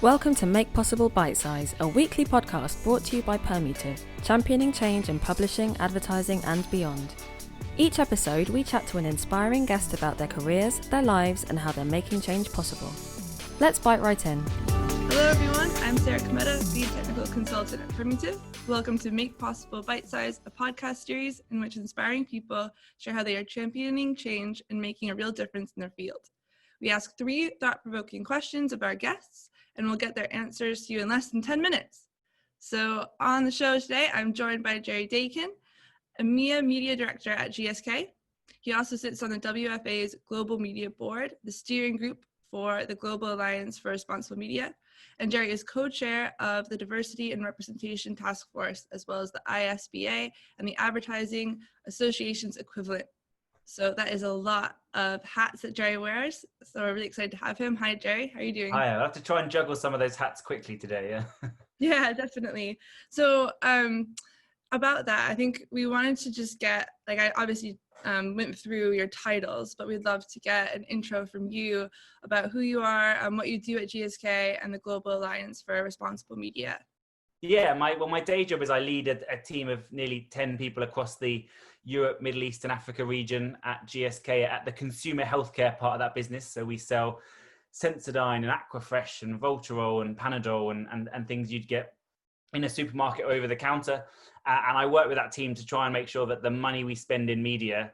Welcome to Make Possible Bitesize, a weekly podcast brought to you by Permutive, championing change in publishing, advertising and beyond. Each episode, we chat to an inspiring guest about their careers, their lives and how they're making change possible. Let's bite right in. Hello everyone, I'm Sarah Cometa, Lead Technical Consultant at Permutive. Welcome to Make Possible Bitesize, a podcast series in which inspiring people share how they are championing change and making a real difference in their field. We ask 3 thought-provoking questions of our guests, and we'll get their answers to you in less than 10 minutes. So on the show today, I'm joined by Jerry Daykin, EMEA Media Director at GSK. He also sits on the WFA's Global Media Board, the steering group for the Global Alliance for Responsible Media. And Jerry is co-chair of the Diversity and Representation Task Force, as well as the ISBA and the Advertising Association's equivalent. So that is a lot of hats that Jerry wears. So we're really excited to have him. Hi, Jerry. How are you doing? Hi, I'll have to try and juggle some of those hats quickly today, yeah. Yeah, definitely. So about that, I think we wanted to just get, I obviously went through your titles, but we'd love to get an intro from you about who you are, what you do at GSK and the Global Alliance for Responsible Media. Yeah, my day job is I lead a team of nearly 10 people across the Europe, Middle East and Africa region at GSK at the consumer healthcare part of that business. So we sell Sensodyne and Aquafresh and Voltarol and Panadol and things you'd get in a supermarket or over the counter. And I work with that team to try and make sure that the money we spend in media,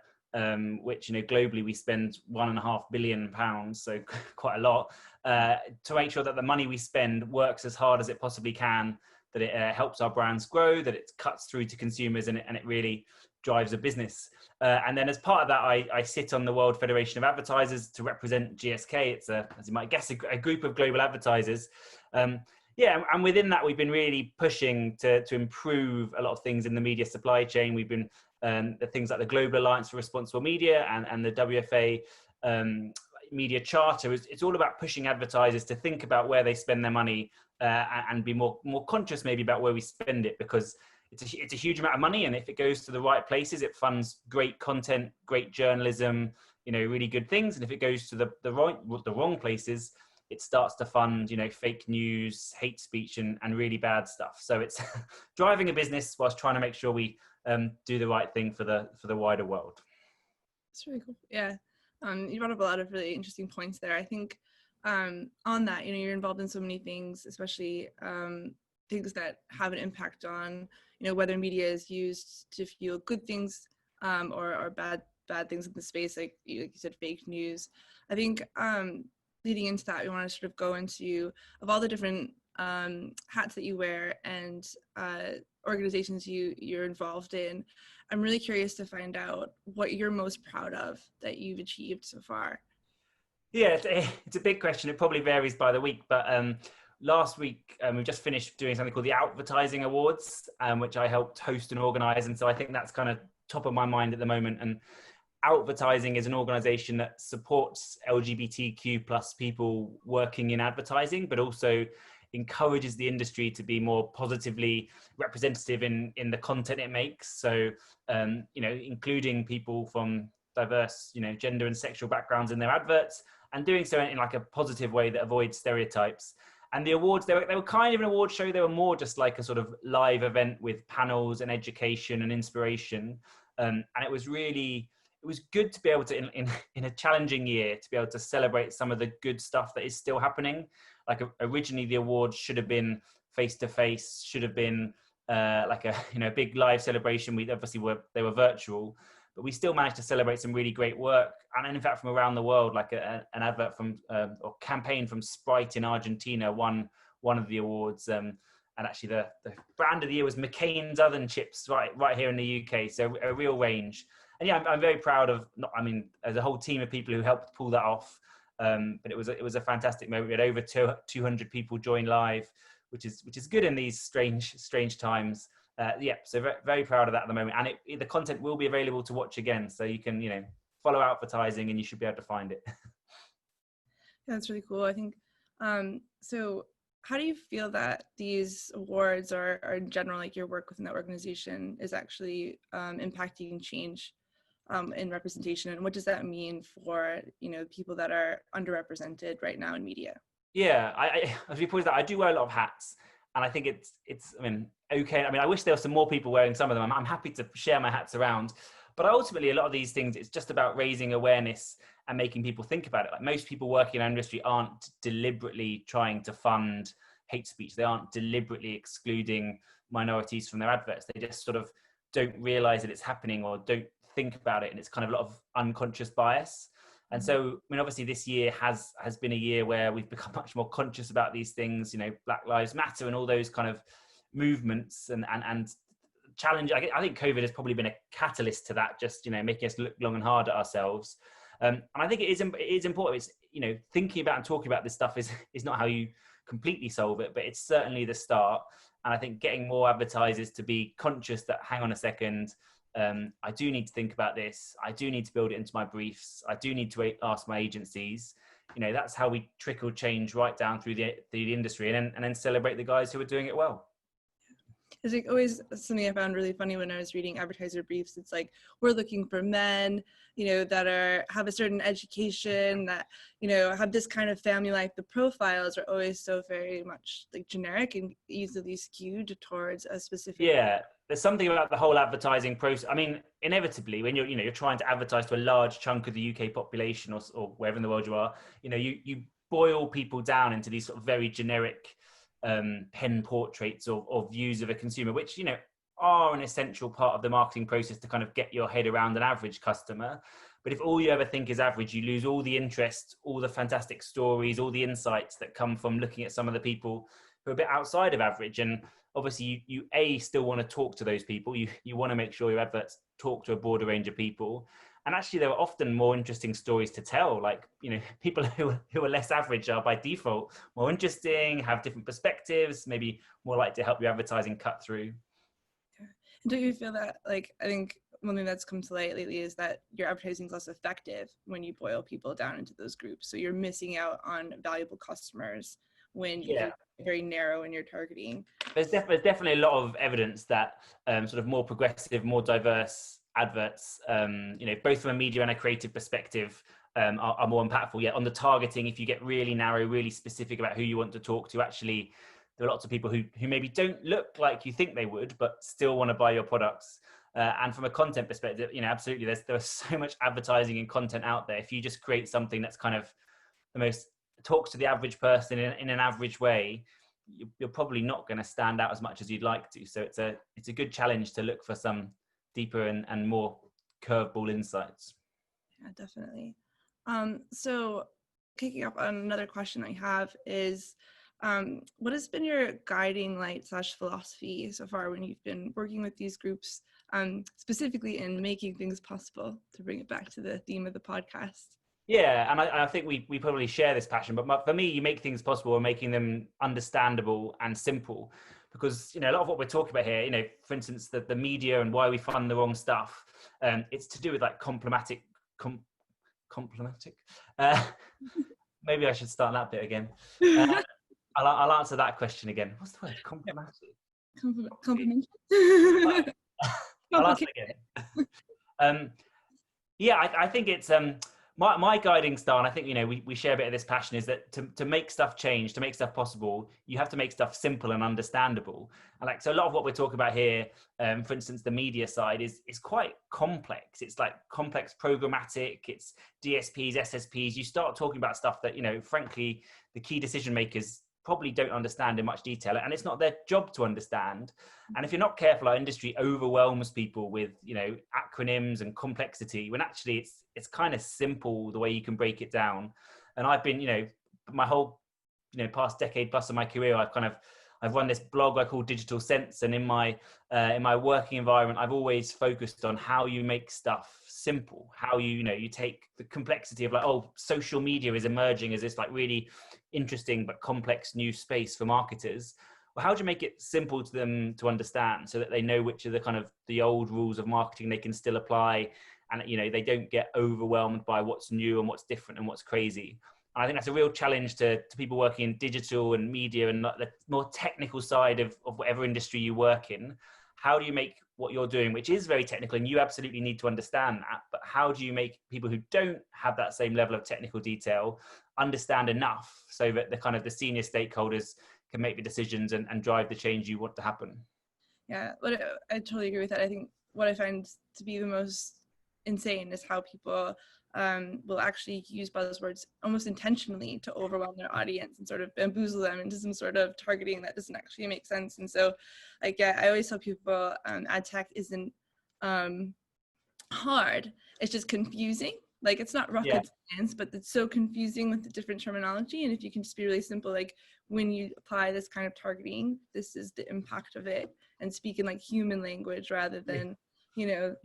which, globally we spend £1.5 billion, so quite a lot, to make sure that the money we spend works as hard as it possibly can, that it helps our brands grow, that it cuts through to consumers and it really drives a business. And then as part of that, I sit on the World Federation of Advertisers to represent GSK. It's, as you might guess, a group of global advertisers. And within that, we've been really pushing to improve a lot of things in the media supply chain. We've been the things like the Global Alliance for Responsible Media and the WFA Media Charter. It's all about pushing advertisers to think about where they spend their money and be more conscious maybe about where we spend it, because it's a huge amount of money, and if it goes to the right places, it funds great content, great journalism, really good things. And if it goes to the wrong places, it starts to fund, fake news, hate speech, and really bad stuff. So it's driving a business whilst trying to make sure we do the right thing for the wider world. That's really cool. Yeah, you brought up a lot of really interesting points there. I think on that, you're involved in so many things, especially things that have an impact on, whether media is used to fuel good things or bad things in the space, like you said, fake news. I think leading into that, we want to sort of go into, of all the different hats that you wear and organizations you're involved in, I'm really curious to find out what you're most proud of that you've achieved so far. Yeah, it's a big question. It probably varies by the week, but last week we just finished doing something called the Advertising Awards, which I helped host and organize. And so I think that's kind of top of my mind at the moment. And Advertising is an organization that supports LGBTQ plus people working in advertising, but also encourages the industry to be more positively representative in the content it makes. So, including people from diverse, gender and sexual backgrounds in their adverts, and doing so in like a positive way that avoids stereotypes. And the awards, they were kind of an award show. They were more just like a sort of live event with panels and education and inspiration. And it was good to be able to, in a challenging year, to be able to celebrate some of the good stuff that is still happening. Like originally the awards should have been face-to-face, should have been like a big live celebration. They were virtual, but we still managed to celebrate some really great work. And in fact, from around the world, like an advert from or campaign from Sprite in Argentina won one of the awards. And actually the brand of the year was McCain's Oven Chips right here in the UK. So a real range. And yeah, I'm very proud of, as a whole team of people who helped pull that off. But it was a fantastic moment. We had over 200 people join live, which is good in these strange times. So very, very proud of that at the moment. And the content will be available to watch again. So you can, follow Advertising and you should be able to find it. Yeah, that's really cool. I think, so how do you feel that these awards or in general, like your work within that organization is actually impacting change in representation? And what does that mean for, people that are underrepresented right now in media? Yeah, as we pointed out, I do wear a lot of hats, and I think it's. I mean, okay. I mean, I wish there were some more people wearing some of them. I'm happy to share my hats around, but ultimately, a lot of these things, it's just about raising awareness and making people think about it. Like most people working in our industry aren't deliberately trying to fund hate speech. They aren't deliberately excluding minorities from their adverts. They just sort of don't realize that it's happening or don't think about it, and it's kind of a lot of unconscious bias. And so, I mean, obviously this year has been a year where we've become much more conscious about these things, you know, Black Lives Matter and all those kind of movements and challenge. I think COVID has probably been a catalyst to that, just, you know, making us look long and hard at ourselves. And I think it is important. It's, you know, thinking about and talking about this stuff is not how you completely solve it, but it's certainly the start. And I think getting more advertisers to be conscious that, hang on a second, I do need to think about this. I do need to build it into my briefs. I do need to ask my agencies. You know, that's how we trickle change right down through the industry, and then celebrate the guys who are doing it well. It's like always something I found really funny when I was reading advertiser briefs. It's like, we're looking for men, you know, that have a certain education, that, you know, have this kind of family life. The profiles are always so very much like generic and easily skewed towards a specific. Yeah, there's something about the whole advertising process. I mean, inevitably, when you're trying to advertise to a large chunk of the UK population or wherever in the world you are, you know, you boil people down into these sort of very generic pen portraits or views of a consumer, which, you know, are an essential part of the marketing process to kind of get your head around an average customer. But if all you ever think is average, you lose all the interest, all the fantastic stories, all the insights that come from looking at some of the people who are a bit outside of average. And obviously you still want to talk to those people. You want to make sure your adverts talk to a broader range of people. And actually, there are often more interesting stories to tell. Like, you know, people who are less average are by default more interesting, have different perspectives, maybe more likely to help your advertising cut through. Yeah. Do you feel that, like, I think one thing that's come to light lately is that your advertising is less effective when you boil people down into those groups. So you're missing out on valuable customers when you're very narrow in your targeting. There's definitely a lot of evidence that sort of more progressive, more diverse adverts, you know, both from a media and a creative perspective, are more impactful. Yet on the targeting, if you get really narrow, really specific about who you want to talk to, actually, there are lots of people who maybe don't look like you think they would, but still want to buy your products. And from a content perspective, you know, absolutely, there's so much advertising and content out there. If you just create something that's kind of the most talks to the average person in an average way, you're probably not going to stand out as much as you'd like to. So it's a good challenge to look for some deeper and more curveball insights. Yeah, definitely. So kicking up on another question I have is, what has been your guiding light / philosophy so far when you've been working with these groups, specifically in making things possible, to bring it back to the theme of the podcast? Yeah, and I think we probably share this passion, but for me, you make things possible and making them understandable and simple, because, you know, a lot of what we're talking about here, you know, for instance, the media and why we fund the wrong stuff, it's to do with like problematic. Maybe I should start that bit again. I'll answer that question again. What's the word? Problematic. Compliment. I'll ask it again. Yeah, I think it's my guiding star, and I think, you know, we share a bit of this passion, is that to make stuff change, to make stuff possible, you have to make stuff simple and understandable. And like, so a lot of what we're talking about here, for instance, the media side is quite complex. It's like complex programmatic, it's DSPs, SSPs. You start talking about stuff that, you know, frankly, the key decision makers probably don't understand in much detail, and it's not their job to understand. And if you're not careful, our industry overwhelms people with, you know, acronyms and complexity, when actually it's kind of simple the way you can break it down. And I've been, you know, my whole, you know, past decade plus of my career, I've run this blog I call Digital Sense, and in my working environment, I've always focused on how you make stuff simple, how you take the complexity of, like, oh, social media is emerging as this like really interesting but complex new space for marketers. Well, how do you make it simple to them to understand, so that they know which are the kind of the old rules of marketing they can still apply, and, you know, they don't get overwhelmed by what's new and what's different and what's crazy. And I think that's a real challenge to people working in digital and media and the more technical side of whatever industry you work in. How do you make what you're doing, which is very technical, and you absolutely need to understand that, but how do you make people who don't have that same level of technical detail understand enough so that the kind of the senior stakeholders can make the decisions and drive the change you want to happen. Yeah, I totally agree with that. I think what I find to be the most insane is how people will actually use buzzwords almost intentionally to overwhelm their audience and sort of bamboozle them into some sort of targeting that doesn't actually make sense. And so, like, I always tell people ad tech isn't hard, it's just confusing. Like, it's not rocket science, but it's so confusing with the different terminology. And if you can just be really simple, like, when you apply this kind of targeting, this is the impact of it, and speak in like human language rather than the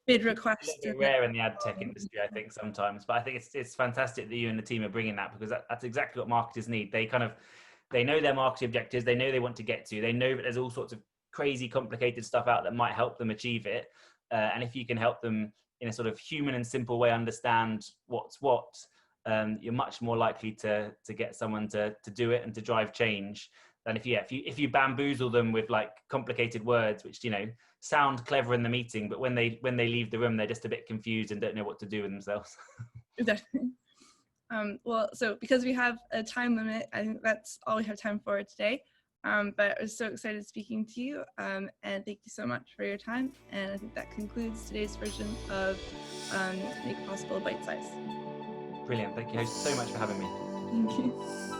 bid request. It's a little bit rare in the ad tech industry, I think, sometimes, but I think it's fantastic that you and the team are bringing that, because that's exactly what marketers need. They know their marketing objectives, they know they want to get to, they know that there's all sorts of crazy complicated stuff out that might help them achieve it, and if you can help them in a sort of human and simple way understand what's what, you're much more likely to get someone to do it and to drive change than if you bamboozle them with like complicated words which sound clever in the meeting, but when they leave the room they're just a bit confused and don't know what to do with themselves. Exactly. Well, so because we have a time limit, I think that's all we have time for today. But I was so excited speaking to you, and thank you so much for your time. And I think that concludes today's version of Make Possible Bite Size. Brilliant. Thank you so much for having me. Thank you.